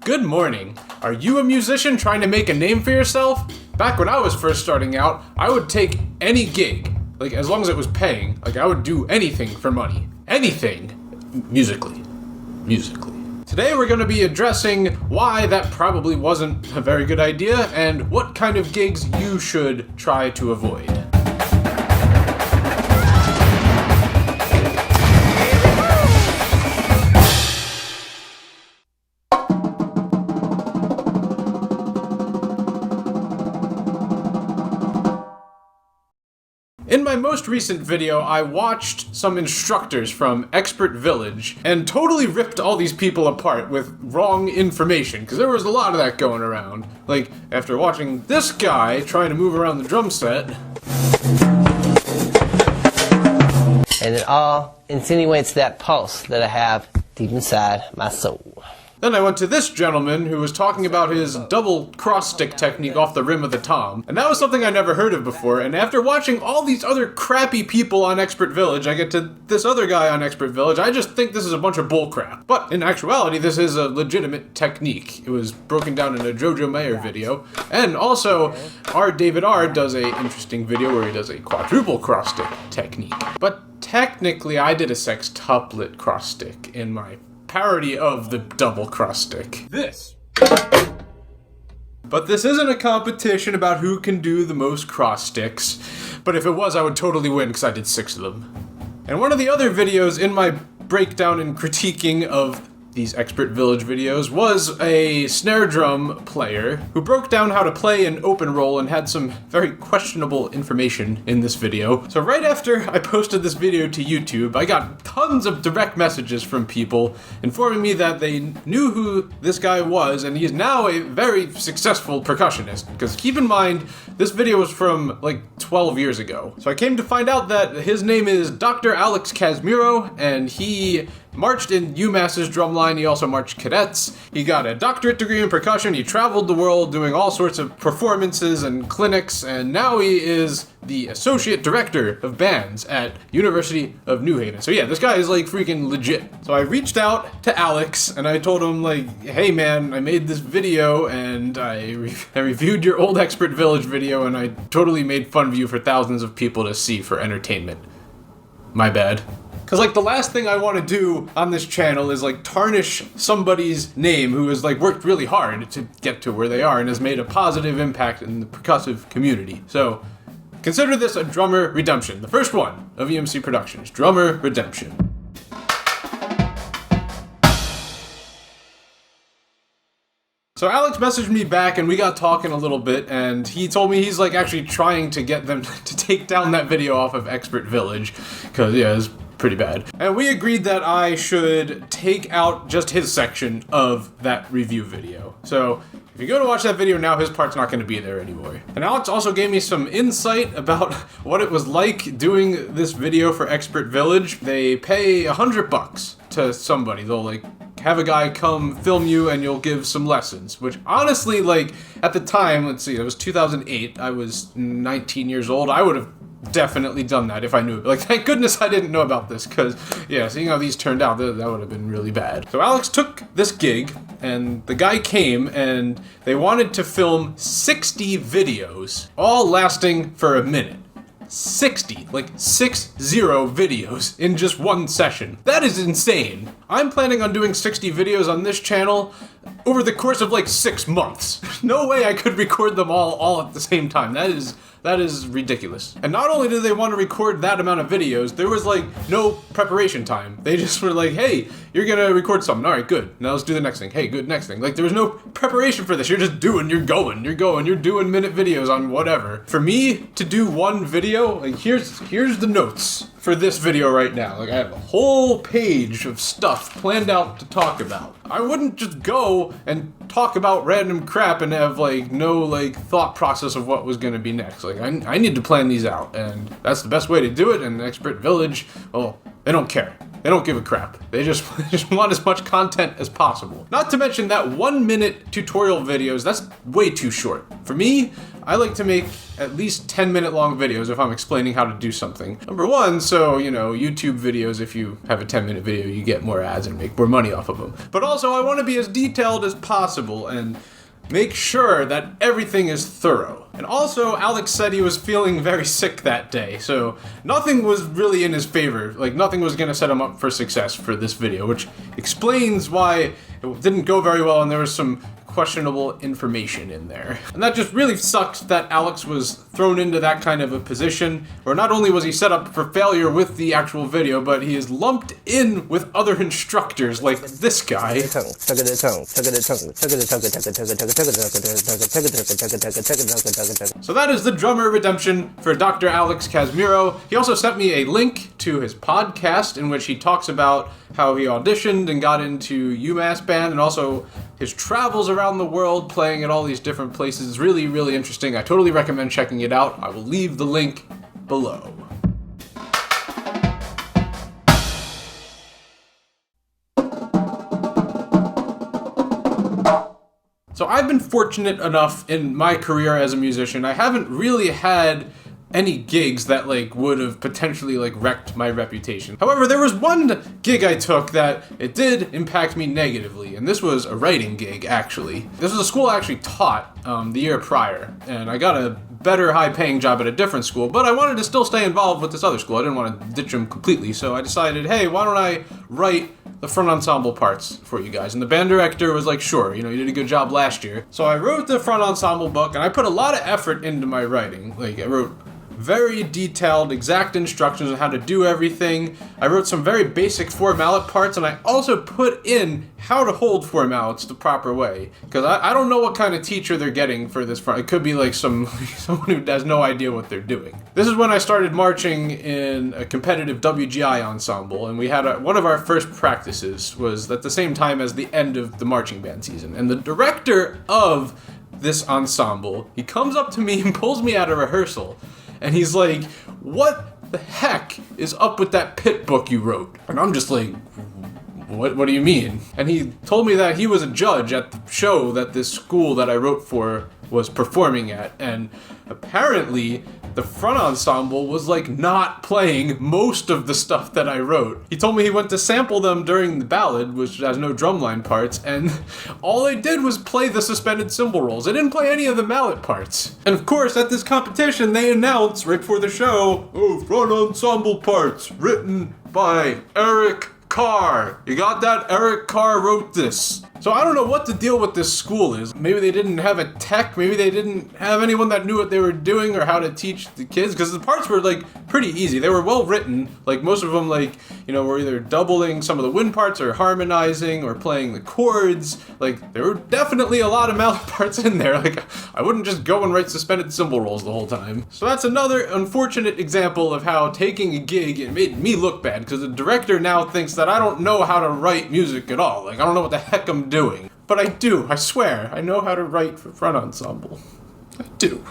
Good morning. Are you a musician trying to make a name for yourself? Back when I was first starting out, I would take any gig, like as long as it was paying. Like I would do anything for money. Anything. Musically. Today we're going to be addressing why that probably wasn't a very good idea and what kind of gigs you should try to avoid. In my most recent video, I watched some instructors from Expert Village and totally ripped all these people apart with wrong information, because there was a lot of that going around. Like, after watching this guy trying to move around the drum set. And it all insinuates that pulse that I have deep inside my soul. Then I went to this gentleman who was talking about his double cross stick technique off the rim of the tom, and that was something I never heard of before, and after watching all these other crappy people on Expert Village, I get to this other guy on Expert Village, I just think this is a bunch of bullcrap. But in actuality, this is a legitimate technique. It was broken down in a Jojo Mayer video, and also, our David R does a interesting video where he does a quadruple cross stick technique. But technically, I did a sextuplet cross stick in my parody of the double cross stick. But this isn't a competition about who can do the most cross sticks, but if it was, I would totally win because I did 6 of them. And one of the other videos in my breakdown and critiquing of these Expert Village videos was a snare drum player who broke down how to play an open roll and had some very questionable information in this video. So right after I posted this video to YouTube, I got tons of direct messages from people informing me that they knew who this guy was, and he is now a very successful percussionist. Because keep in mind, this video was from like 12 years ago. So I came to find out that his name is Dr. Alex Casimiro, and he marched in UMass's drumline. He also marched cadets. He got a doctorate degree in percussion. He traveled the world doing all sorts of performances and clinics, and now he is the associate director of bands at University of New Haven. So yeah, this guy is like freaking legit. So I reached out to Alex and I told him like, hey man, I made this video and I reviewed your old Expert Village video and I totally made fun of you for thousands of people to see for entertainment. My bad. Cause like the last thing I want to do on this channel is like tarnish somebody's name who has like worked really hard to get to where they are and has made a positive impact in the percussive community. So consider this a drummer redemption. The first one of EMCProductions, drummer redemption. So Alex messaged me back and we got talking a little bit and he told me he's like actually trying to get them to take down that video off of Expert Village. Cause yeah, it's pretty bad. And we agreed that I should take out just his section of that review video. So if you go to watch that video now, his part's not going to be there anymore. And Alex also gave me some insight about what it was like doing this video for Expert Village. They pay $100 to somebody. They'll like have a guy come film you and you'll give some lessons, which honestly, like at the time, let's see, it was 2008. I was 19 years old. I would have definitely done that if I knew it. Like, thank goodness I didn't know about this, because, yeah, seeing how these turned out, that would have been really bad. So Alex took this gig, and the guy came, and they wanted to film 60 videos, all lasting for a minute. 60, like 60 videos in just one session. That is insane. I'm planning on doing 60 videos on this channel over the course of like 6 months. No way I could record them all at the same time. That is ridiculous. And not only did they want to record that amount of videos, there was like no preparation time. They just were like, hey, you're gonna record something. All right, good. Now let's do the next thing. Hey, good, next thing. Like there was no preparation for this. You're just doing, you're doing minute videos on whatever. For me to do one video, like here's the notes for this video right now. Like I have a whole page of stuff planned out to talk about. I wouldn't just go and talk about random crap and have like no like thought process of what was gonna be next. Like I need to plan these out, and that's the best way to do it. And Expert Village, well, they don't care. They don't give a crap. They just want as much content as possible. Not to mention that 1 minute tutorial videos, that's way too short. For me, I like to make at least 10-minute long videos if I'm explaining how to do something. Number one, so, YouTube videos, if you have a 10-minute video, you get more ads and make more money off of them. But also, I want to be as detailed as possible and make sure that everything is thorough. And also, Alex said he was feeling very sick that day, so nothing was really in his favor. Like, nothing was gonna set him up for success for this video, which explains why it didn't go very well and there was some questionable information in there. And that just really sucked that Alex was thrown into that kind of a position where not only was he set up for failure with the actual video, but he is lumped in with other instructors like this guy. So that is the drummer redemption for Dr. Alex Casimiro. He also sent me a link to his podcast in which he talks about how he auditioned and got into UMass band, and also his travels around the world playing at all these different places. It's really, really interesting. I totally recommend checking it out. I will leave the link below. So I've been fortunate enough in my career as a musician. I haven't really had any gigs that would have potentially wrecked my reputation. However, there was one gig I took that it did impact me negatively, and this was a writing gig, actually. This was a school I actually taught the year prior, and I got a better high-paying job at a different school, but I wanted to still stay involved with this other school. I didn't want to ditch them completely, so I decided, hey, why don't I write the front ensemble parts for you guys? And the band director was like, sure, you did a good job last year. So I wrote the front ensemble book, and I put a lot of effort into my writing. I wrote very detailed, exact instructions on how to do everything. I wrote some very basic four mallet parts, and I also put in how to hold four mallets the proper way. Because I don't know what kind of teacher they're getting for this front. It could be someone who has no idea what they're doing. This is when I started marching in a competitive WGI ensemble, and we had one of our first practices was at the same time as the end of the marching band season. And the director of this ensemble, he comes up to me and pulls me out of rehearsal. And he's like, what the heck is up with that pit book you wrote? And I'm just like, what do you mean? And he told me that he was a judge at the show that this school that I wrote for was performing at. And apparently, the front ensemble was not playing most of the stuff that I wrote. He told me he went to sample them during the ballad, which has no drumline parts, and all they did was play the suspended cymbal rolls. They didn't play any of the mallet parts. And of course, at this competition, they announced right before the show, front ensemble parts written by Eric Carr. You got that? Eric Carr wrote this. So I don't know what the deal with this school is. Maybe they didn't have a tech, maybe they didn't have anyone that knew what they were doing or how to teach the kids, because the parts were pretty easy. They were well written. Most of them were either doubling some of the wind parts or harmonizing or playing the chords. There were definitely a lot of mallet parts in there. I wouldn't just go and write suspended cymbal rolls the whole time. So that's another unfortunate example of how taking a gig, it made me look bad, because the director now thinks that I don't know how to write music at all. I don't know what the heck I'm doing. But I do, I swear. I know how to write for front ensemble. I do.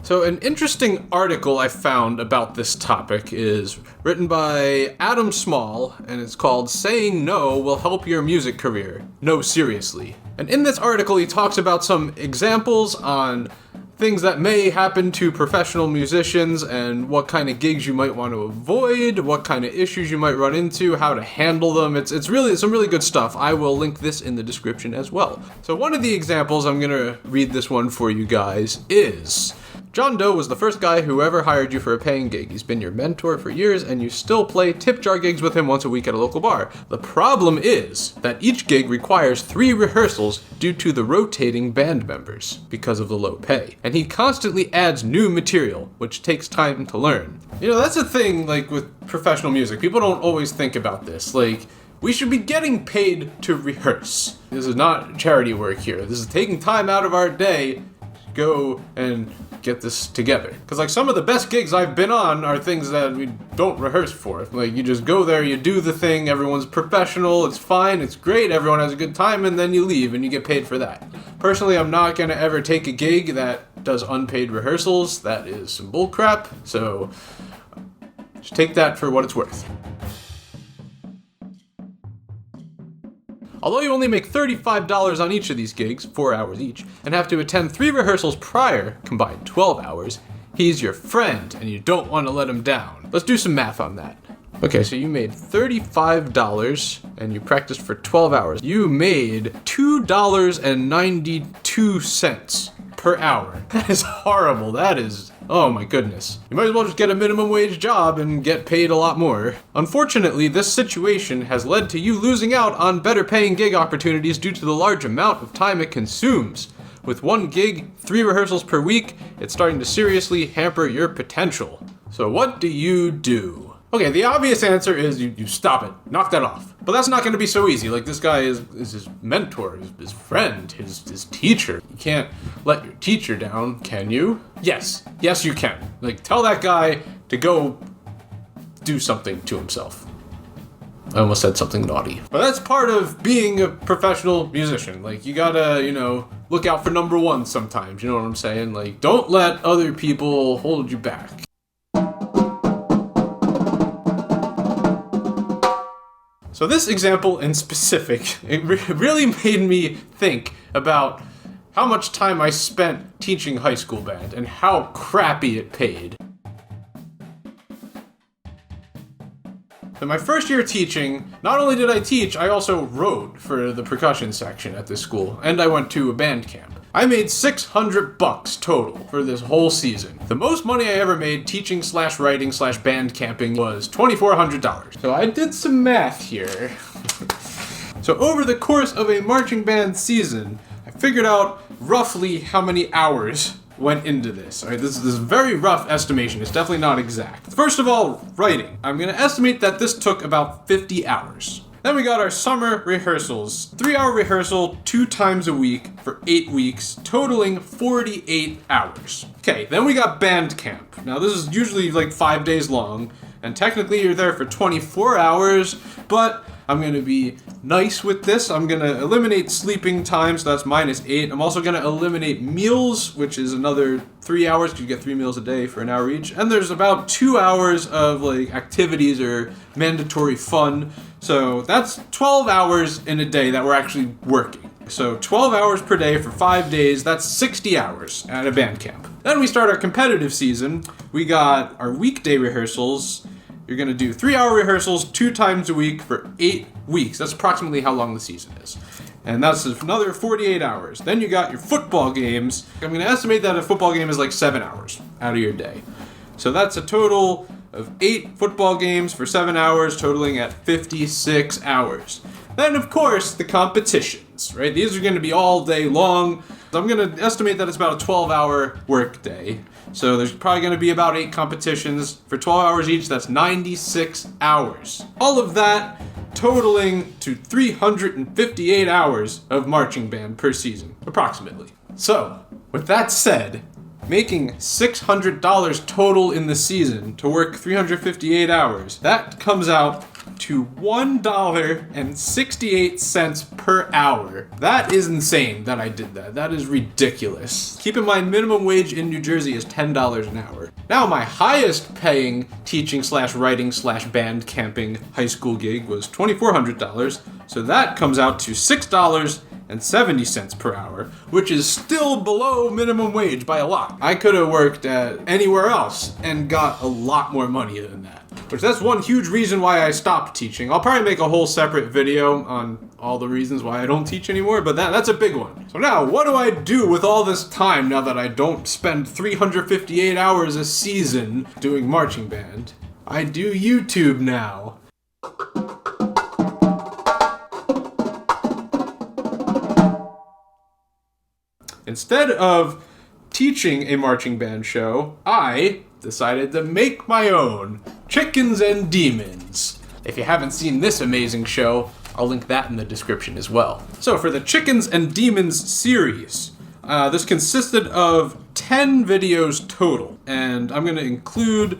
So an interesting article I found about this topic is written by Adam Small, and it's called "Saying No Will Help Your Music Career. No, Seriously." And in this article, he talks about some examples on things that may happen to professional musicians and what kind of gigs you might want to avoid, what kind of issues you might run into, how to handle them. It's really some really good stuff. I will link this in the description as well. So one of the examples, I'm gonna read this one for you guys, is John Doe was the first guy who ever hired you for a paying gig. He's been your mentor for years, and you still play tip jar gigs with him once a week at a local bar. The problem is that each gig requires 3 rehearsals due to the rotating band members because of the low pay. And he constantly adds new material, which takes time to learn. That's a thing, with professional music. People don't always think about this. We should be getting paid to rehearse. This is not charity work here. This is taking time out of our day to go and get this together. Because some of the best gigs I've been on are things that we don't rehearse for. You just go there, you do the thing, everyone's professional, it's fine, it's great, everyone has a good time, and then you leave and you get paid for that. Personally, I'm not gonna ever take a gig that does unpaid rehearsals. That is some bullcrap, so just take that for what it's worth. Although you only make $35 on each of these gigs, 4 hours each, and have to attend 3 rehearsals prior, combined 12 hours, he's your friend and you don't want to let him down. Let's do some math on that. Okay, so you made $35 and you practiced for 12 hours. You made $2.92 per hour. That is horrible. That is, oh my goodness. You might as well just get a minimum wage job and get paid a lot more. Unfortunately, this situation has led to you losing out on better paying gig opportunities due to the large amount of time it consumes. With 1 gig, 3 rehearsals per week, it's starting to seriously hamper your potential. So what do you do? Okay, the obvious answer is you stop it. Knock that off. But that's not going to be so easy. Like, this guy is his mentor, his friend, his teacher. You can't let your teacher down, can you? Yes. Yes, you can. Like, tell that guy to go do something to himself. I almost said something naughty. But that's part of being a professional musician. Like, you gotta, look out for number 1 sometimes. You know what I'm saying? Like, don't let other people hold you back. So this example in specific, it really made me think about how much time I spent teaching high school band and how crappy it paid. In my first year teaching, not only did I teach, I also wrote for the percussion section at this school, and I went to a band camp. I made $600 total for this whole season. The most money I ever made teaching / writing / band camping was $2,400. So I did some math here. So over the course of a marching band season, I figured out roughly how many hours went into this. All right, this is a very rough estimation. It's definitely not exact. First of all, writing. I'm gonna estimate that this took about 50 hours. Then we got our summer rehearsals. 3-hour rehearsal 2 times a week for 8 weeks, totaling 48 hours. Okay, then we got band camp. Now this is usually like 5 days long, and technically you're there for 24 hours, but I'm gonna be nice with this. I'm gonna eliminate sleeping time, so that's -8. I'm also gonna eliminate meals, which is another 3 hours, because you get 3 meals a day for an hour each. And there's about 2 hours of like activities or mandatory fun. So that's 12 hours in a day that we're actually working. So 12 hours per day for 5 days, that's 60 hours at a band camp. Then we start our competitive season. We got our weekday rehearsals. You're gonna do 3-hour rehearsals 2 times a week for 8 weeks. That's approximately how long the season is. And that's another 48 hours. Then you got your football games. I'm gonna estimate that a football game is like 7 hours out of your day. So that's a total of 8 football games for 7 hours, totaling at 56 hours. Then, of course, the competitions, right? These are gonna be all day long. I'm gonna estimate that it's about a 12-hour work day. So there's probably going to be about 8 competitions for 12 hours each. That's 96 hours. All of that totaling to 358 hours of marching band per season, approximately. So, with that said, making $600 total in the season to work 358 hours, that comes out to $1.68 per hour. That is insane that I did that. That is ridiculous. Keep in mind, minimum wage in New Jersey is $10 an hour. Now, my highest paying teaching / writing / band camping high school gig was $2,400. So that comes out to $6.70 per hour, which is still below minimum wage by a lot. I could have worked at anywhere else and got a lot more money than that. Which that's one huge reason why I stopped teaching. I'll probably make a whole separate video on all the reasons why I don't teach anymore, but that's a big one. So now, what do I do with all this time now that I don't spend 358 hours a season doing marching band? I do YouTube now. Instead of teaching a marching band show, I decided to make my own, Chickens and Demons. If you haven't seen this amazing show, I'll link that in the description as well. So for the Chickens and Demons series, this consisted of 10 videos total, and I'm going to include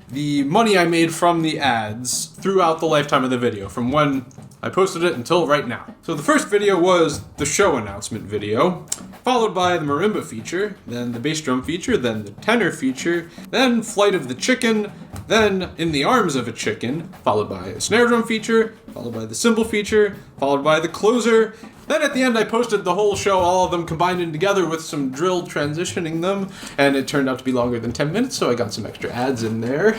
the money I made from the ads throughout the lifetime of the video, from when I posted it until right now. So the first video was the show announcement video, followed by the marimba feature, then the bass drum feature, then the tenor feature, then Flight of the Chicken, then in the arms of a chicken, followed by a snare drum feature, followed by the cymbal feature, followed by the closer. Then at the end I posted the whole show, all of them combined in together with some drill transitioning them, and it turned out to be longer than 10 minutes, so I got some extra ads in there.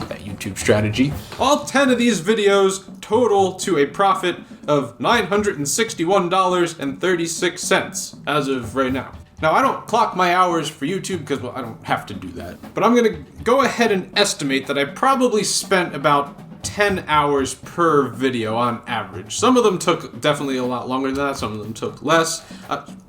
That YouTube strategy. All 10 of these videos total to a profit of $961.36 as of right now. Now, I don't clock my hours for YouTube because, well, I don't have to do that. But I'm going to go ahead and estimate that I probably spent about 10 hours per video on average. Some of them took definitely a lot longer than that, some of them took less.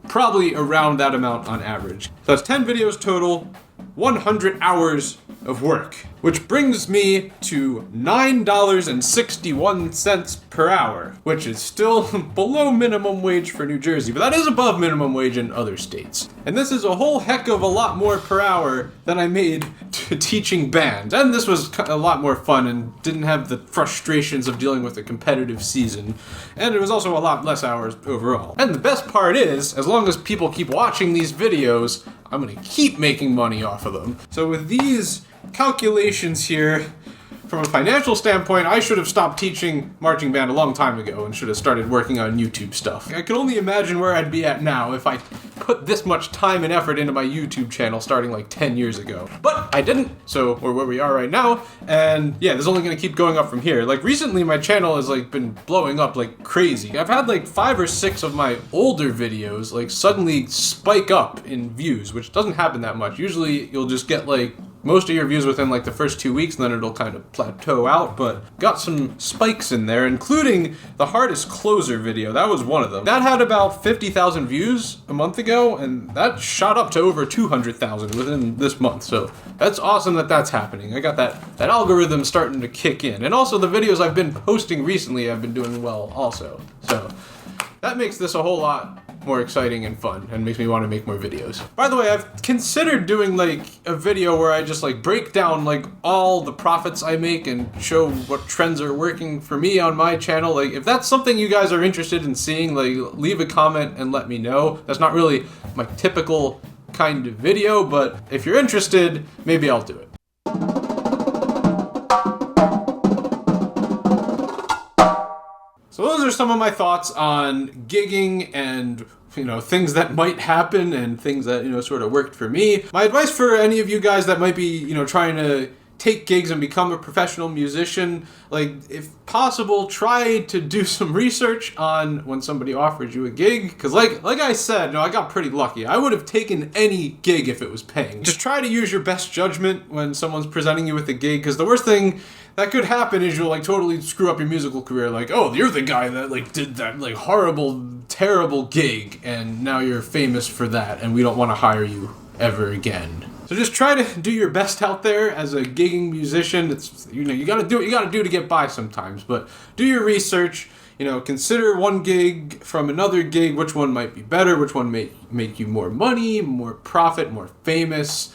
Probably around that amount on average. So that's 10 videos total, 100 hours of work, which brings me to $9.61 per hour, which is still below minimum wage for New Jersey, but that is above minimum wage in other states. And this is a whole heck of a lot more per hour than I made teaching band. And this was a lot more fun and didn't have the frustrations of dealing with a competitive season. And it was also a lot less hours overall. And the best part is, as long as people keep watching these videos, I'm gonna keep making money off of them. So with these calculations here, from a financial standpoint, I should have stopped teaching marching band a long time ago and should have started working on YouTube stuff. I can only imagine where I'd be at now if I put this much time and effort into my YouTube channel starting like 10 years ago. But I didn't, so we're where we are right now, and yeah, this is only gonna keep going up from here. Like recently my channel has like been blowing up like crazy. I've had like 5 or 6 of my older videos like suddenly spike up in views, which doesn't happen that much. Usually you'll just get like most of your views within like the first 2 weeks, and then it'll kind of plateau out, but got some spikes in there, including the hardest closer video. That was one of them. That had about 50,000 views a month ago, and that shot up to over 200,000 within this month, so that's awesome that that's happening. I got that algorithm starting to kick in, and also the videos I've been posting recently have been doing well also, so that makes this a whole lot more exciting and fun and makes me want to make more videos. By the way, I've considered doing like a video where I just like break down like all the profits I make and show what trends are working for me on my channel. Like if that's something you guys are interested in seeing, like leave a comment and let me know. That's not really my typical kind of video, but if you're interested, maybe I'll do it. So those are some of my thoughts on gigging and, you know, things that might happen and things that, you know, sort of worked for me. My advice for any of you guys that might be, you know, trying to take gigs and become a professional musician, like, if possible, try to do some research on when somebody offers you a gig, because like I said, no, I got pretty lucky. I would have taken any gig if it was paying. Just try to use your best judgment when someone's presenting you with a gig, because the worst thing that could happen is you'll like totally screw up your musical career, like, oh, you're the guy that like did that like horrible, terrible gig, and now you're famous for that, and we don't want to hire you ever again. So just try to do your best out there as a gigging musician. It's, you know, you gotta do what you gotta do to get by sometimes, but do your research, you know, consider one gig from another gig, which one might be better, which one may make you more money, more profit, more famous.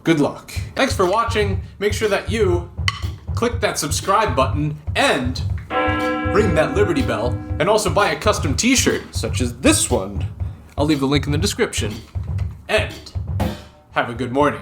Good luck. Thanks for watching. Make sure that you click that subscribe button and ring that Liberty Bell, and also buy a custom t-shirt, such as this one. I'll leave the link in the description. And have a good morning.